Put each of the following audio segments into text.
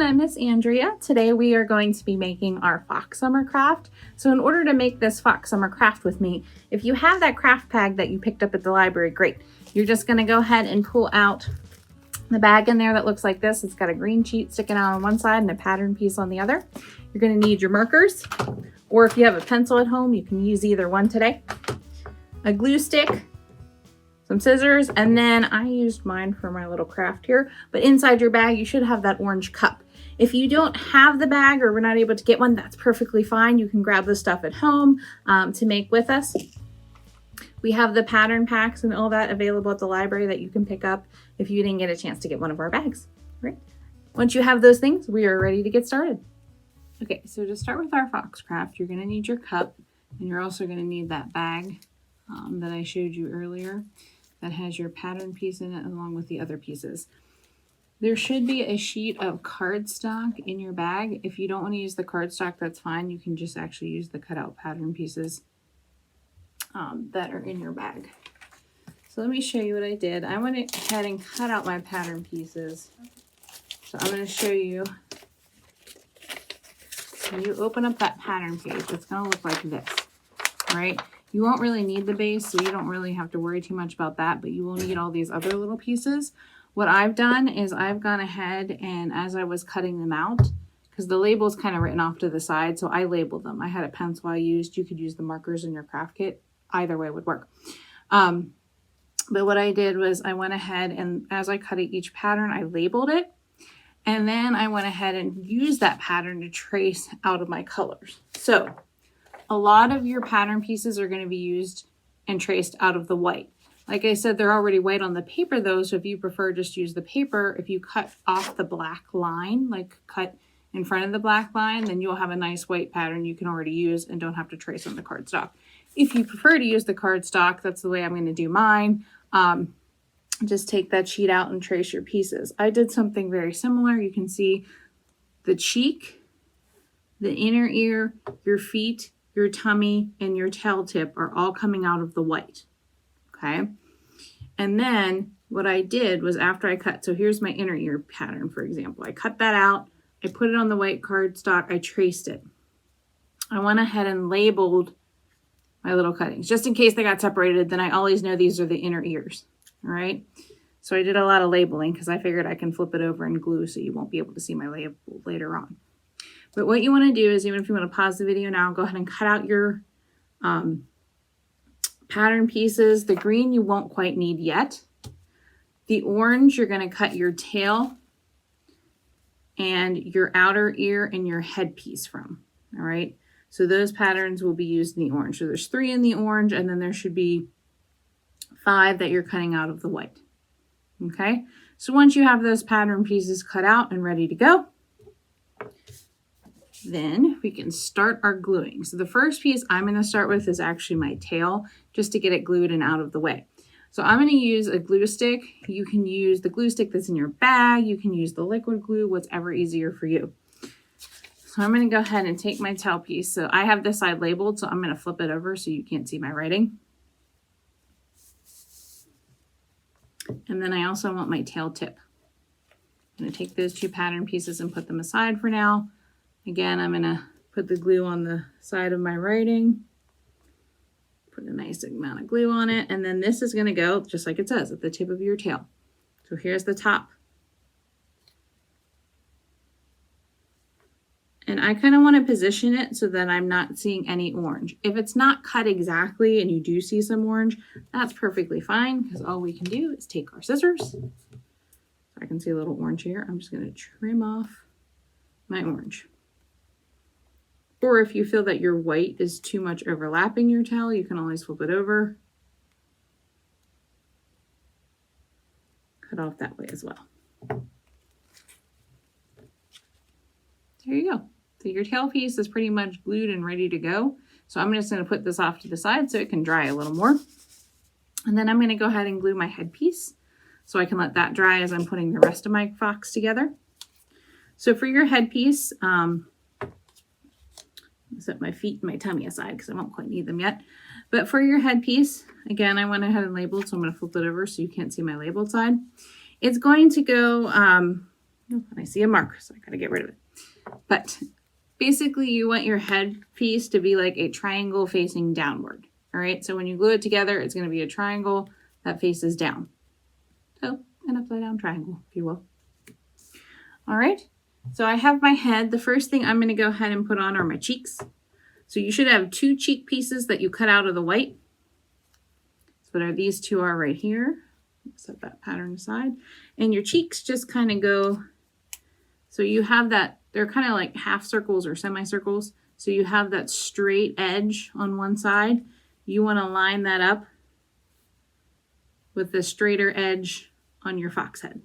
everyone, I'm Miss Andrea. Today we are going to be making our fox summer craft. So in order to make this fox summer craft with me, if you have that craft bag that you picked up at the library, great. You're just going to go ahead and pull out the bag in there that looks like this. It's got a green sheet sticking out on one side and a pattern piece on the other. You're going to need your markers, or if you have a pencil at home, you can use either one today. A glue stick, some scissors, and then I used mine for my little craft here, but inside your bag you should have that orange cup. If you don't have the bag or we're not able to get one, that's perfectly fine. You can grab the stuff at home to make with us. We have the pattern packs and all that available at the library that you can pick up if you didn't get a chance to get one of our bags. Right? Once you have those things, we are ready to get started. Okay, so to start with our fox craft, you're going to need your cup, and you're also going to need that bag that I showed you earlier that has your pattern piece in it along with the other pieces. There should be a sheet of cardstock in your bag. If you don't want to use the cardstock, that's fine. You can just actually use the cutout pattern pieces that are in your bag. So let me show you what I did. I went ahead and cut out my pattern pieces. So I'm going to show you. When you open up that pattern page, it's going to look like this, right? You won't really need the base, so you don't really have to worry too much about that, but you will need all these other little pieces. What I've done is I've gone ahead and as I was cutting them out, because the label is kind of written off to the side, so I labeled them. I had a pencil I used. You could use the markers in your craft kit. Either way would work. But what I did was I went ahead and as I cut each pattern, I labeled it. And then I went ahead and used that pattern to trace out of my colors. So a lot of your pattern pieces are going to be used and traced out of the white. Like I said, they're already white on the paper though, so if you prefer just use the paper, if you cut off the black line, like cut in front of the black line, then you'll have a nice white pattern you can already use and don't have to trace on the cardstock. If you prefer to use the cardstock, that's the way I'm going to do mine. Just take that sheet out and trace your pieces. I did something very similar. You can see the cheek, the inner ear, your feet, your tummy, and your tail tip are all coming out of the white, okay? And then what I did was after I cut, so here's my inner ear pattern, for example. I cut that out, I put it on the white cardstock, I traced it. I went ahead and labeled my little cuttings. Just in case they got separated, then I always know these are the inner ears, all right? So I did a lot of labeling because I figured I can flip it over and glue so you won't be able to see my label later on. But what you want to do is, even if you want to pause the video now, go ahead and cut out your pattern pieces. The green you won't quite need yet. The orange, you're going to cut your tail and your outer ear and your headpiece from. All right. So those patterns will be used in the orange. So there's 3 in the orange, and then there should be 5 that you're cutting out of the white. Okay. So once you have those pattern pieces cut out and ready to go, then we can start our gluing. So the first piece I'm going to start with is actually my tail, just to get it glued and out of the way. So I'm going to use a glue stick. You can use the glue stick that's in your bag. You can use the liquid glue, whatever easier for you. So I'm going to go ahead and take my tail piece. So I have this side labeled, so I'm going to flip it over so you can't see my writing. And then I also want my tail tip. I'm going to take those 2 pattern pieces and put them aside for now. Again, I'm going to put the glue on the side of my writing, put a nice amount of glue on it, and then this is going to go, just like it says, at the tip of your tail. So here's the top. And I kind of want to position it so that I'm not seeing any orange. If it's not cut exactly and you do see some orange, that's perfectly fine, because all we can do is take our scissors. So I can see a little orange here. I'm just going to trim off my orange. Or if you feel that your white is too much overlapping your tail, you can always flip it over. Cut off that way as well. There you go. So your tail piece is pretty much glued and ready to go. So I'm just going to put this off to the side so it can dry a little more. And then I'm going to go ahead and glue my headpiece so I can let that dry as I'm putting the rest of my fox together. So for your headpiece, set my feet and my tummy aside because I won't quite need them yet. But for your headpiece, again, I went ahead and labeled, so I'm going to flip it over so you can't see my labeled side. It's going to go And I see a mark, so I gotta get rid of it. But basically you want your head piece to be like a triangle facing downward. All right, so when you glue it together, it's gonna be a triangle that faces down. So an upside down triangle, if you will. All right, so I have my head. The first thing I'm gonna go ahead and put on are my cheeks. So you should have 2 cheek pieces that you cut out of the white. So what these 2 are right here. Set that pattern aside. And your cheeks just kind of go, so you have that, they're kind of like half circles or semicircles. So you have that straight edge on one side. You want to line that up with the straighter edge on your fox head.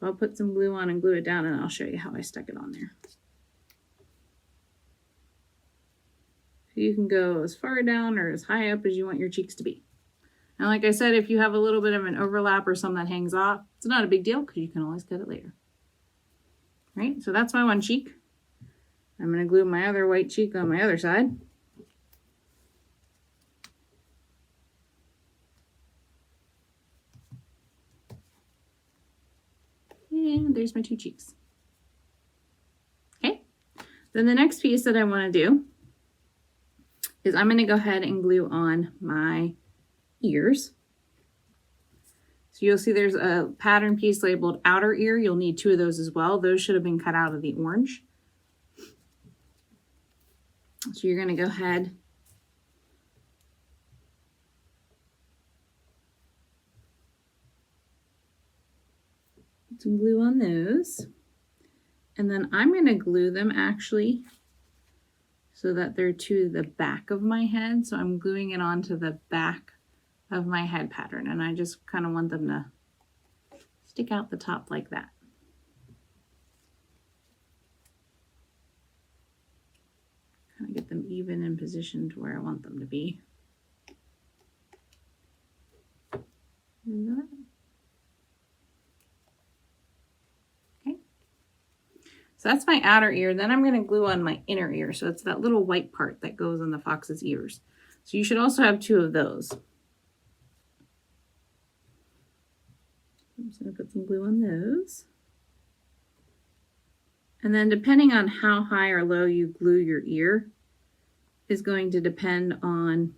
So I'll put some glue on and glue it down, and I'll show you how I stuck it on there. You can go as far down or as high up as you want your cheeks to be. And like I said, if you have a little bit of an overlap or some that hangs off, it's not a big deal because you can always cut it later. Right? So that's my one cheek. I'm going to glue my other white cheek on my other side. And there's my 2 cheeks. Okay. Then the next piece that I want to do is I'm going to go ahead and glue on my ears. So you'll see there's a pattern piece labeled outer ear. You'll need 2 of those as well. Those should have been cut out of the orange. So you're going to go ahead put some glue on those. And then I'm going to glue them actually so that they're to the back of my head. So I'm gluing it onto the back of my head pattern, and I just kind of want them to stick out the top like that. Kind of get them even in position to where I want them to be. Okay. So that's my outer ear. Then I'm going to glue on my inner ear. So it's that little white part that goes on the fox's ears. So you should also have 2 of those. I'm just going to put some glue on those. And then depending on how high or low you glue your ear is going to depend on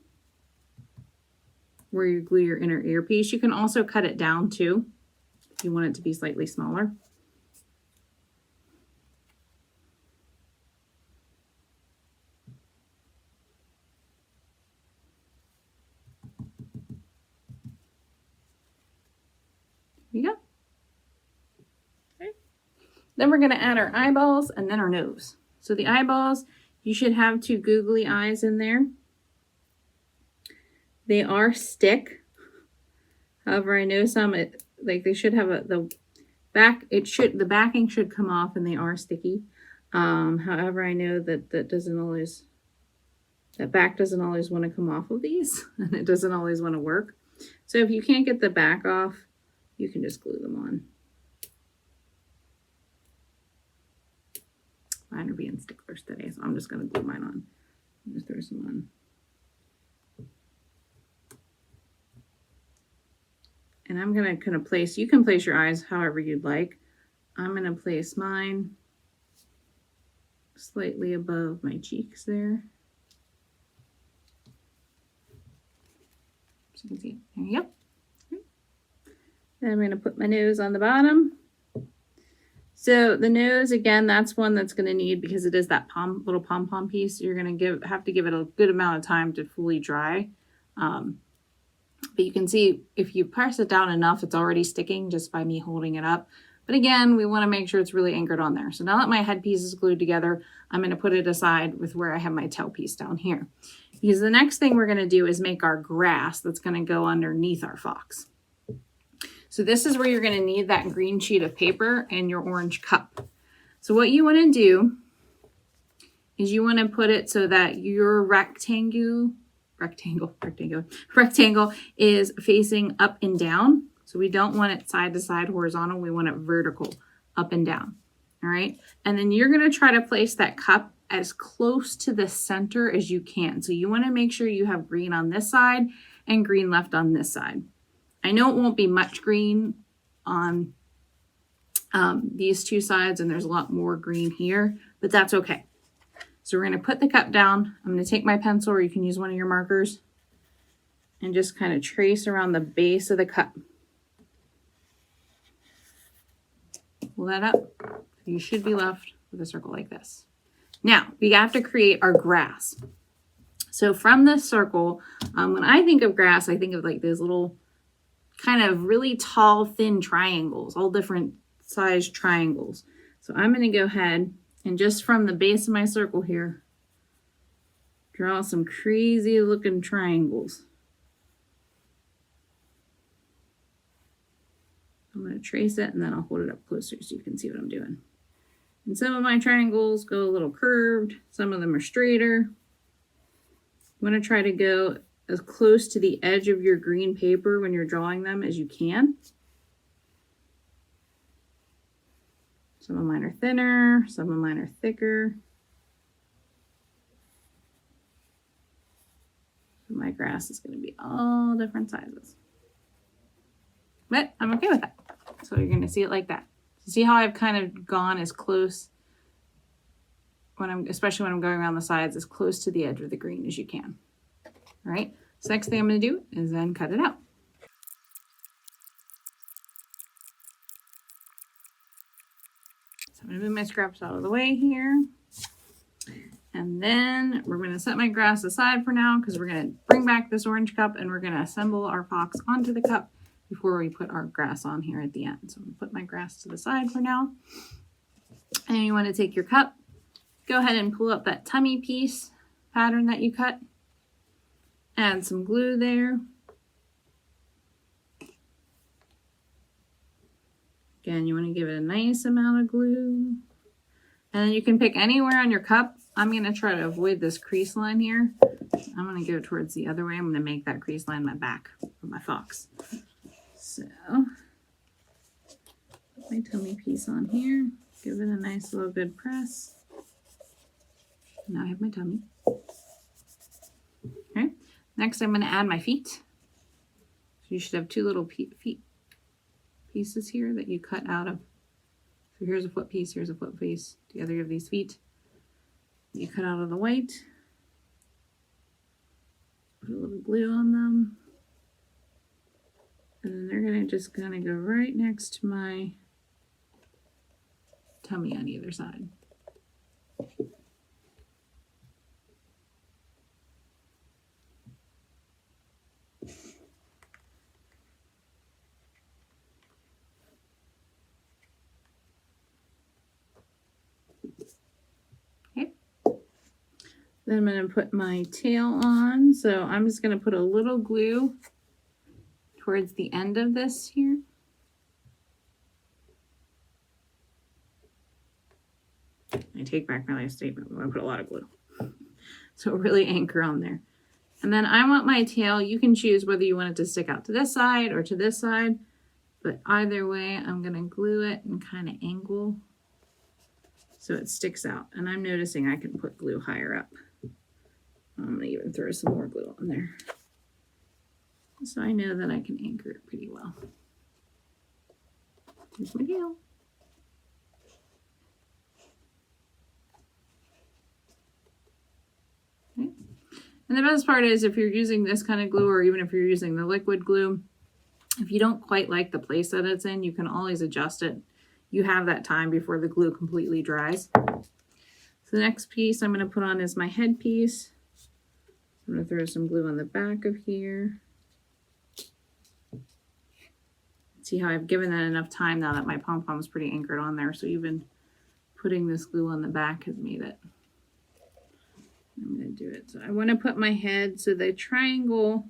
where you glue your inner earpiece. You can also cut it down too if you want it to be slightly smaller. There you go. Okay. Then we're going to add our eyeballs and then our nose. So the eyeballs, you should have 2 googly eyes in there. They are stick. However, I know some like they should have the backing should come off, and they are sticky. However, I know that that back doesn't always want to come off of these, and it doesn't always want to work. So if you can't get the back off, you can just glue them on. Mine are being sticklers today, so I'm just going to glue mine on. Just throw some on. And I'm going to kind of place, you can place your eyes however you'd like. I'm going to place mine slightly above my cheeks there. So you can see, there you go. Then I'm going to put my nose on the bottom. So the nose, again, that's one that's going to need, because it is that little pom-pom piece, you're going to have to give it a good amount of time to fully dry. But you can see if you press it down enough, it's already sticking just by me holding it up. But again, we want to make sure it's really anchored on there. So now that my headpiece is glued together, I'm going to put it aside with where I have my tail piece down here. Because the next thing we're going to do is make our grass that's going to go underneath our fox. So this is where you're going to need that green sheet of paper and your orange cup. So what you want to do is you want to put it so that your rectangle is facing up and down. So we don't want it side to side horizontal. We want it vertical, up and down. All right. And then you're going to try to place that cup as close to the center as you can. So you want to make sure you have green on this side and green left on this side. I know it won't be much green on these two sides, and there's a lot more green here, but that's okay. So we're going to put the cup down. I'm going to take my pencil, or you can use one of your markers, and just kind of trace around the base of the cup. Pull that up. You should be left with a circle like this. Now, we have to create our grass. So from this circle, when I think of grass, I think of like those little kind of really tall, thin triangles, all different size triangles. So I'm going to go ahead and just from the base of my circle here, draw some crazy looking triangles. I'm going to trace it and then I'll hold it up closer so you can see what I'm doing. And some of my triangles go a little curved. Some of them are straighter. You want to try to go as close to the edge of your green paper when you're drawing them as you can. Some of mine are thinner, some of mine are thicker. So my grass is going to be all different sizes. But I'm okay with that. So you're going to see it like that. So see how I've kind of gone as close, especially when I'm going around the sides, as close to the edge of the green as you can. All right. So next thing I'm going to do is then cut it out. So I'm going to move my scraps out of the way here. And then we're going to set my grass aside for now because we're going to bring back this orange cup and we're going to assemble our fox onto the cup before we put our grass on here at the end. So I'm going to put my grass to the side for now. And you want to take your cup, go ahead and pull up that tummy piece pattern that you cut. Add some glue there. Again, you want to give it a nice amount of glue. And then you can pick anywhere on your cup. I'm going to try to avoid this crease line here. I'm going to go towards the other way. I'm going to make that crease line my back of my fox. So, put my tummy piece on here. Give it a nice little good press. Now I have my tummy. Okay. Next, I'm going to add my feet. So you should have two little feet pieces here that you cut out of. So here's a foot piece, here's a foot piece. Together you have these feet. You cut out of the white. Put a little glue on them. And then they're going to just kind of go right next to my tummy on either side. Then I'm going to put my tail on. So I'm just going to put a little glue towards the end of this here. I take back my last statement. I'm going to put a lot of glue. So really anchor on there. And then I want my tail, you can choose whether you want it to stick out to this side or to this side. But either way, I'm going to glue it and kind of angle so it sticks out. And I'm noticing I can put glue higher up. I'm going to even throw some more glue on there. So I know that I can anchor it pretty well. Here's my tail. Okay. And the best part is if you're using this kind of glue, or even if you're using the liquid glue, if you don't quite like the place that it's in, you can always adjust it. You have that time before the glue completely dries. So the next piece I'm going to put on is my head piece. I'm going to throw some glue on the back of here. See how I've given that enough time now that my pom-pom is pretty anchored on there. So even putting this glue on the back has made it. I'm going to do it. So I want to put my head so the triangle,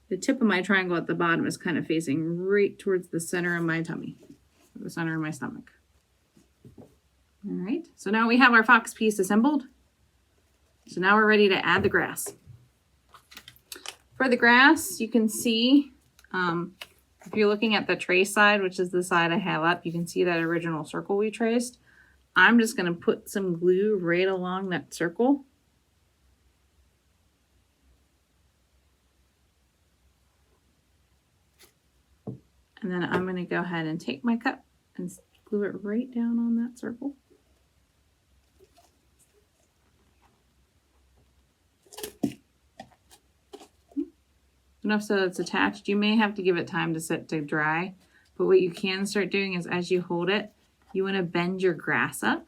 the tip of my triangle at the bottom is kind of facing right towards the center of my tummy, the center of my stomach. All right, so now we have our fox piece assembled. So now we're ready to add the grass. For the grass, you can see, if you're looking at the trace side, which is the side I have up, you can see that original circle we traced. I'm just going to put some glue right along that circle. And then I'm going to go ahead and take my cup and glue it right down on that circle. Enough so it's attached. You may have to give it time to sit to dry, but what you can start doing is as you hold it, you want to bend your grass up.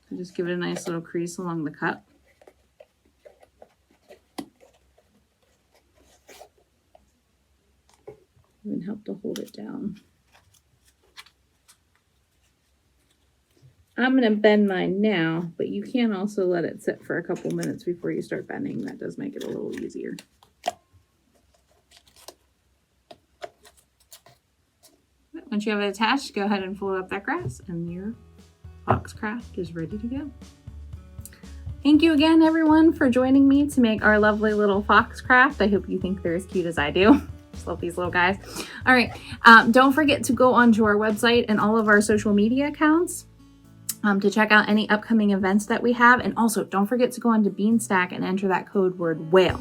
So just give it a nice little crease along the cup. Even help to hold it down. I'm going to bend mine now, but you can also let it sit for a couple minutes before you start bending. That does make it a little easier. Once you have it attached, go ahead and fold up that grass and your fox craft is ready to go. Thank you again, everyone, for joining me to make our lovely little fox craft. I hope you think they're as cute as I do. Just love these little guys. All right, don't forget to go onto our website and all of our social media accounts to check out any upcoming events that we have. And also, don't forget to go onto Beanstack and enter that code word whale.